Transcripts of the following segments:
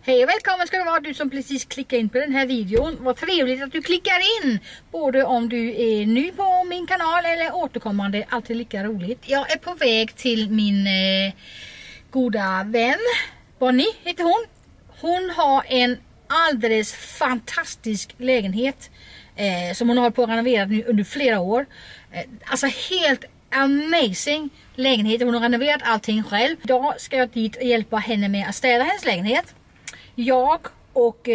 Hej och välkommen ska du vara, du som precis klickar in på den här videon. Vad trevligt att du klickar in. Både om du är ny på min kanal eller återkommande, alltid lika roligt. Jag är på väg till min goda vän. Bonnie heter hon. Hon har en alldeles fantastisk lägenhet som hon har på att renovera nu under flera år. Alltså helt amazing lägenhet. Hon har renoverat allting själv. Idag ska jag dit och hjälpa henne med att städa hennes lägenhet. Jag och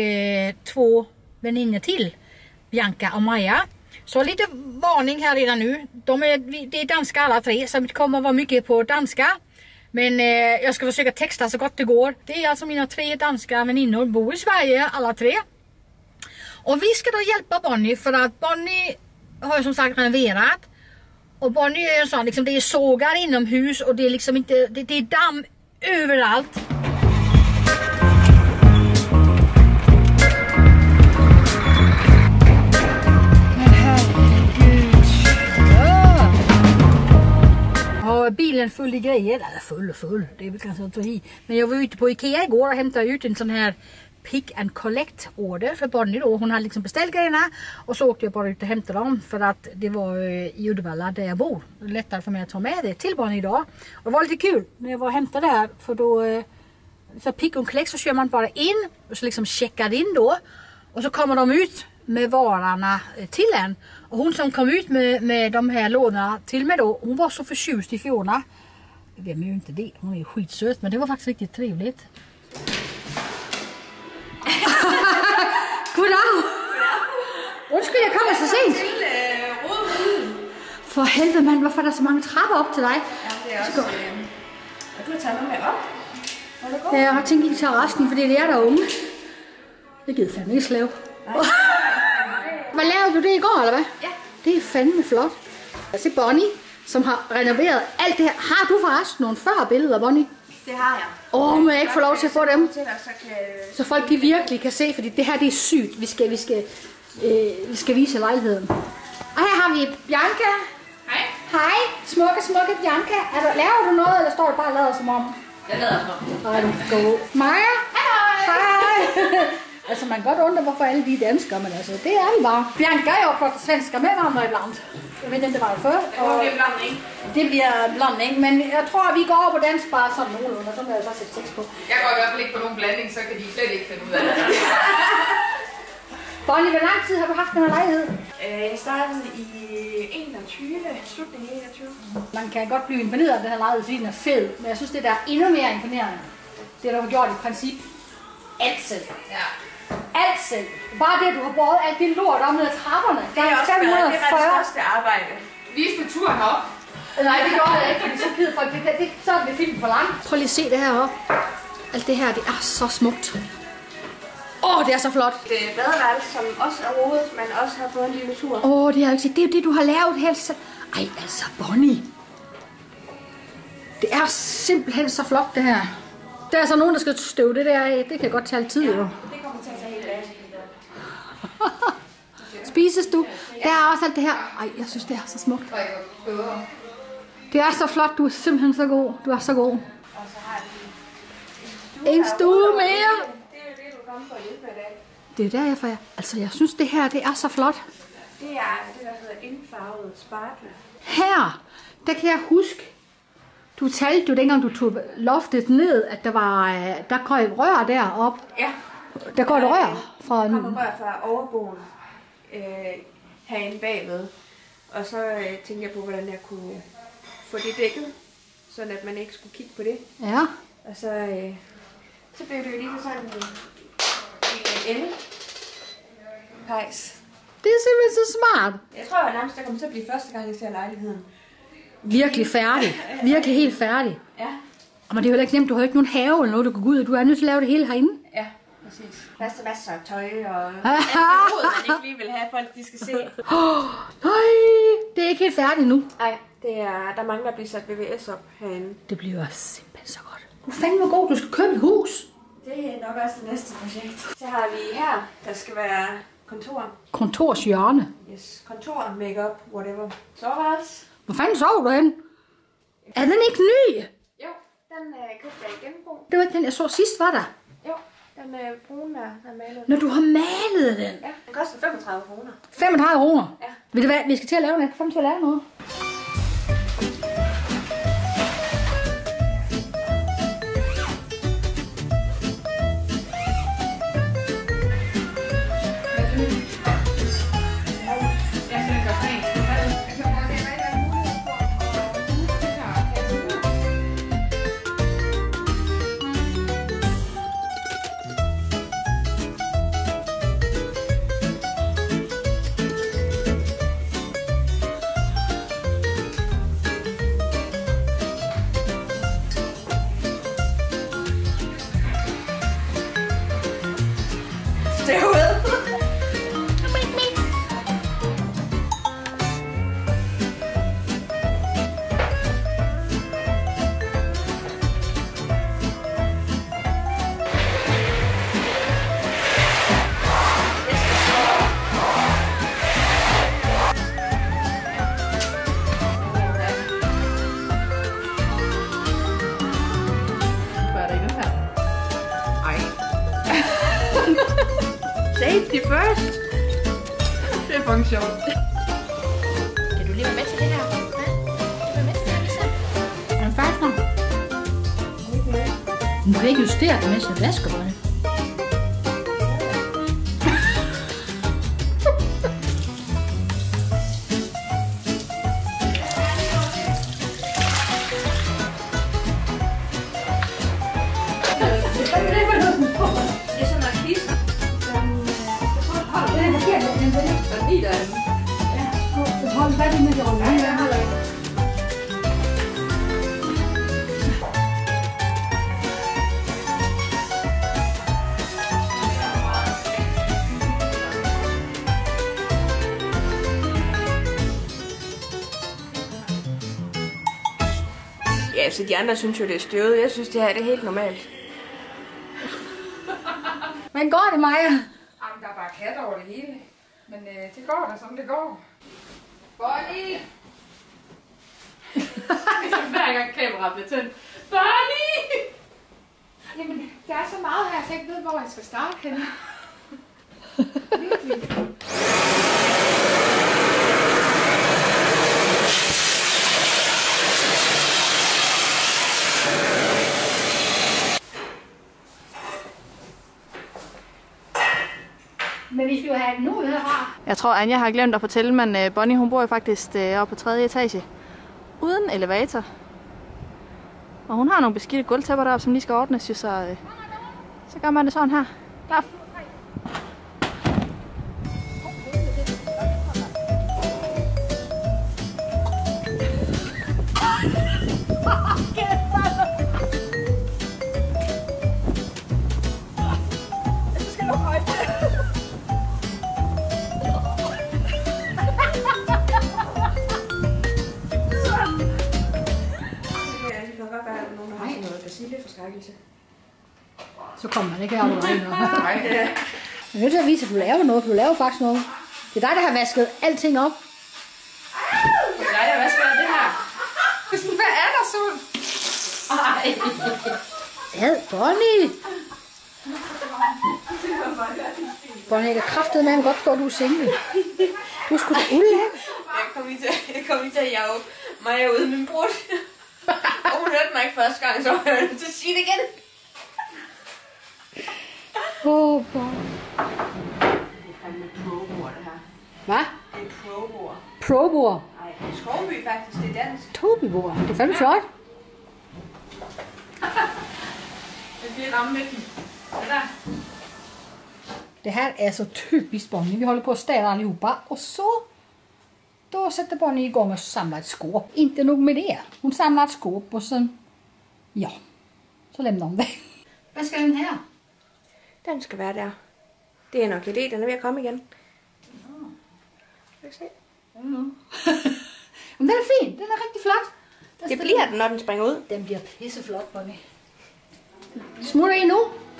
två väninnor till, Bianca och Maja. Så lite varning här redan nu. Det är danska alla tre, så det kommer vara mycket på danska. Men jag ska försöka texta så gott det går. Det är alltså mina tre danska väninnor, bor i Sverige alla tre. Och vi ska då hjälpa Bonnie, för att Bonnie har som sagt renoverat. Och Bonnie är en sån, liksom, det är sågar inomhus och det är liksom inte, det är damm överallt. Bilen full i grejer, eller full, det är väl kanske inte i. Men jag var ute på Ikea igår och hämtade ut en sån här pick and collect order för Bonnie då. Hon hade liksom beställt grejerna och så åkte jag bara ut och hämtade dem för att det var i Uddevalla där jag bor. Det är lättare för mig att ta med det till Bonnie idag. Och det var lite kul när jag var och hämtade det här, för då så pick and collect så kör man bara in och så liksom checkar in då och så kommer de ut med varorna till en. Och hon som kom ut med de här lådorna till mig då, hon var så förtjust i Fiona. Vem är ju inte det? Hon är ju skitsöt, men det var faktiskt riktigt trevligt. Goddag! Undskyld, jag kommer så sent. For helvede mand, hvorfor er der så mange trapper op til dig? Ja, det er også... Jeg kunne tage noget med op. Ja, jeg har tænkt, at I tager resten, fordi det er der unge. Det gider fandme ikke slave. Hvad lavede du det i går, eller hvad? Ja. Det er fandme flot. Jeg ser Bonnie, som har renoveret alt det her. Har du forresten nogle billeder, Bonnie? Det har jeg. Må jeg ikke få lov til at få dem? Så folk de virkelig kan se, fordi det her det er sygt. Vi skal vise lejligheden. Og her har vi Bianca. Hej. Hej, smukke Bianca. Laver du noget, eller står du bare og lader som om? Jeg lader som om. Ej, du god. Maja. Hej. Altså man kan godt undre, hvorfor alle de er danskere, men altså det er vi bare. Bianca er jo pratar svenska med varandra ibland. Jag vet inte varför. Det blir blandning. Det bliver blanding, men jeg tror at vi går over på dansk bare sådan nogenlunde, så må jeg så sætte tekst på. Jeg går i hvert fald ikke på nogen blanding, så kan de slet ikke finde ud af det. Bonnie, hvor lang tid har du haft den her lejlighed? Jeg startede i 21, slutningen 21. Man kan godt blive imponeret af den her lejlighed, fordi den er fed, men jeg synes det der er endnu mere imponerende. Det du har gjort i princip alt selv. Ja. Alt selv. Bare det, du har båret alt det lort om ned ad trapperne. Det er også det var det største arbejde. Viste du turen op? Nej, det gør jeg ikke, fordi så gider folk det. Så er det film for langt. Prøv lige at se det her op. Alt det her, det er så smukt. Det er så flot. Det er badeværelse, som også er rodet, men også har fået en lille tur. Det er jo ikke det. Er jo det, du har lavet helt selv. Ej, altså, Bonnie. Det er simpelthen så flot, det her. Der er så nogen, der skal støve det der af. Det kan godt tage tid, jo. Det kommer til at tage helt af. Spises du? Der er også alt det her. Ej, jeg synes, det er så smukt. Det er så flot. Du er simpelthen så god. Du er så god. Og så har vi en stue mere. Det er jo det, du kommer for at hjælpe i dag. Det er derfor jeg synes, det her, det er så flot. Det er det, der hedder indfarvet spartel. Her, der kan jeg huske, du talte jo dengang, du tog loftet ned, at der går et rør derop. Ja. Der går et rør fra... Der kommer rør fra overboen herinde bagved. Og så tænkte jeg på, hvordan jeg kunne få det dækket, sådan at man ikke skulle kigge på det. Ja. Og så blev det jo lige sådan en el-pejs. Det er simpelthen så smart. Jeg tror at nærmest, det kommer til at blive første gang, jeg ser lejligheden. Virkelig færdig. Virkelig helt færdig. Ja. Men det er jo ikke nemt, du har ikke nogen have eller noget, du kan gå ud, og du er nødt til at lave det hele herinde. Ja, præcis. Plads til masser af tøj og alt det man ikke lige vil have, folk de skal se. Nej, det er ikke helt færdigt nu. Nej, der mangler at blive sat VVS op herinde. Det bliver simpelthen så godt. Du fandme god, du skal købe et hus. Det er nok også det næste projekt. Så har vi her, der skal være kontor. Kontorshjørne. Yes, kontor, makeup, whatever. Soveværelse. Hvor fanden sov du hen? Er den ikke ny? Jo, den købte jeg i genbrug. Det var ikke den, jeg så sidst, var der? Jo. Den brune der malet. Når du har malet den? Ja, den koster 35 kroner. 35 kroner? Ja. Ved du hvad, vi skal til at lave det. Kom til at lave noget. Safety first. Det er fucking sjovt. Kan du lige være med til det her? Ja? Være med til det her, Lisa? Er den færdig nu? Du kan ikke justere det, mens jeg vasker på det. Ja, så de andre synes jo, det er støvet. Jeg synes, det her det er helt normalt. Hvordan går det, Maja? Jamen, der er bare kat over det hele. Men det går da, som det går. Bonnie! Hver gang kameraet bliver tændt. Bonnie! Jamen, der er så meget her, at jeg ikke ved, hvor jeg skal starte henne. Virkelig. Men vi skal jo have den nu herfra. Jeg tror, Anja har glemt at fortælle, men Bonnie hun bor jo faktisk oppe på 3. etage. Uden elevator. Og hun har nogle beskidte gulvtæpper deroppe, som lige skal ordnes, så gør man det sådan her. Klar. Så kommer man ikke her over noget. Jeg er nødt til at vise, at du laver noget, for du laver faktisk noget. Det er dig, der har vasket alting op. Det er dig, der vasker alt det her. Hvad er der så? Ja, Bonnie! Bonnie, jeg kan kraftedeme godt stå, du er single. Du er sgu da ulækker. Jeg kom lige til at jage mig ude med min brud. Og hun hørte mig ikke første gang, så var jeg nødt til at sige det igen. Bonnie. Det er fandme pro-bord, det her. Hvad? Det er pro-bord. Pro-bord. Nej, det er Skovby faktisk, det er dansk. Toby-bord. Det er fandme flot. Jeg bliver ramme med den. Det der. Det her er så typisk Bonnie. Vi håller på att städa allihopa. Och så då sätter Bonnie igång och samlar ett skåp. Inte nog med det. Hon samlar ett skåp och sen ja, så lämnar hon det. Hvad skal den her? Den skal være der. Det er nok idé, den er ved at komme igen. Skal vi se? Men den er fin. Den er rigtig flot. Det bliver den, når den springer ud. Den bliver pisseflot, Bonnie. Smutter I nu?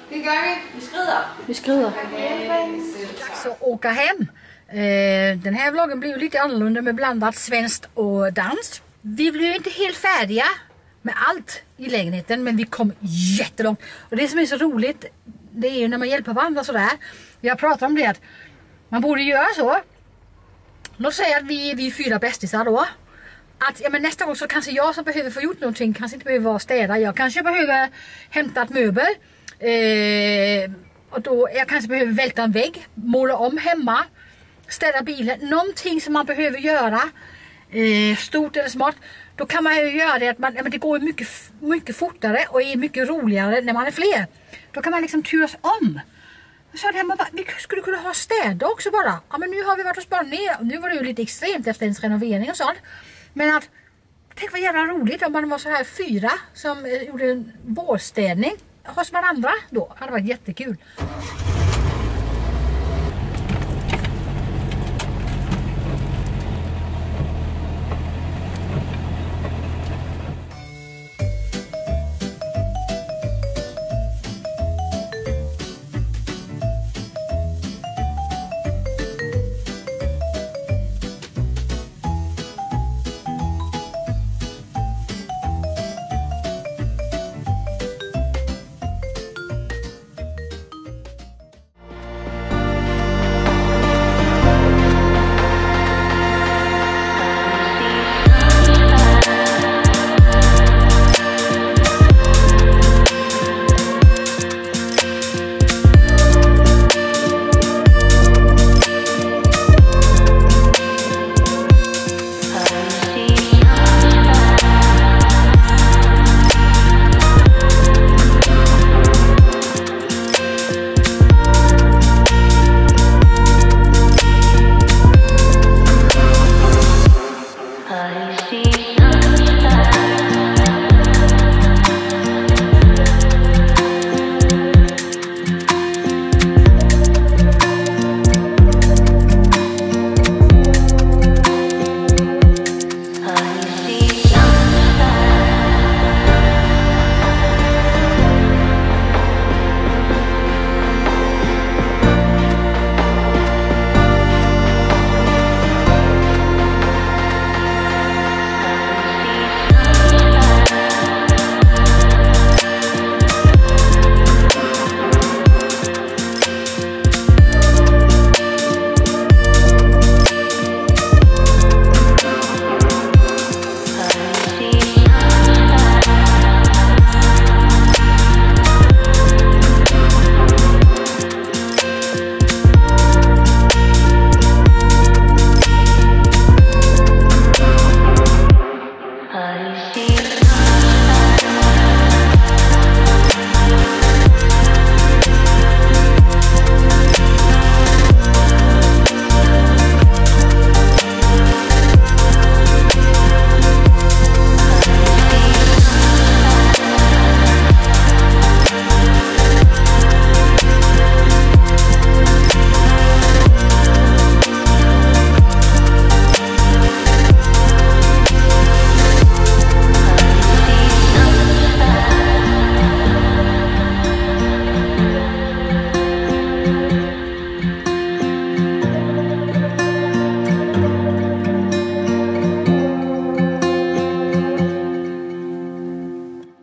Det gør vi. Vi skrider. Vi skrider. Så åker hem. Den här vloggen blir ju lite annorlunda med blandat svenskt och danskt. Vi blev ju inte helt färdiga med allt i lägenheten, men vi kom jättelångt. Och det som är så roligt, det är ju när man hjälper varandra sådär. Jag pratar om det att man borde göra så. Låt säga att vi är 4 bästisar då. Att ja, men nästa gång så kanske jag som behöver få gjort någonting kanske inte behöver vara städa. Jag kanske behöver hämta ett möbel. Och då jag kanske behöver välta en vägg. Måla om hemma. Städa bilen. Någonting som man behöver göra. Stort eller smart. Då kan man ju göra det att man, ja, men det går mycket fortare och är mycket roligare när man är fler. Då kan man liksom turas om. Jag sa det här, vi skulle kunna ha städ också bara. Ja, men nu har vi varit hos Bonnie. Nu var det ju lite extremt efter ens renovering och sånt. Men att, tänk vad jävla roligt om man var så här 4 som gjorde en vårstädning hos varandra då. Det hade varit jättekul.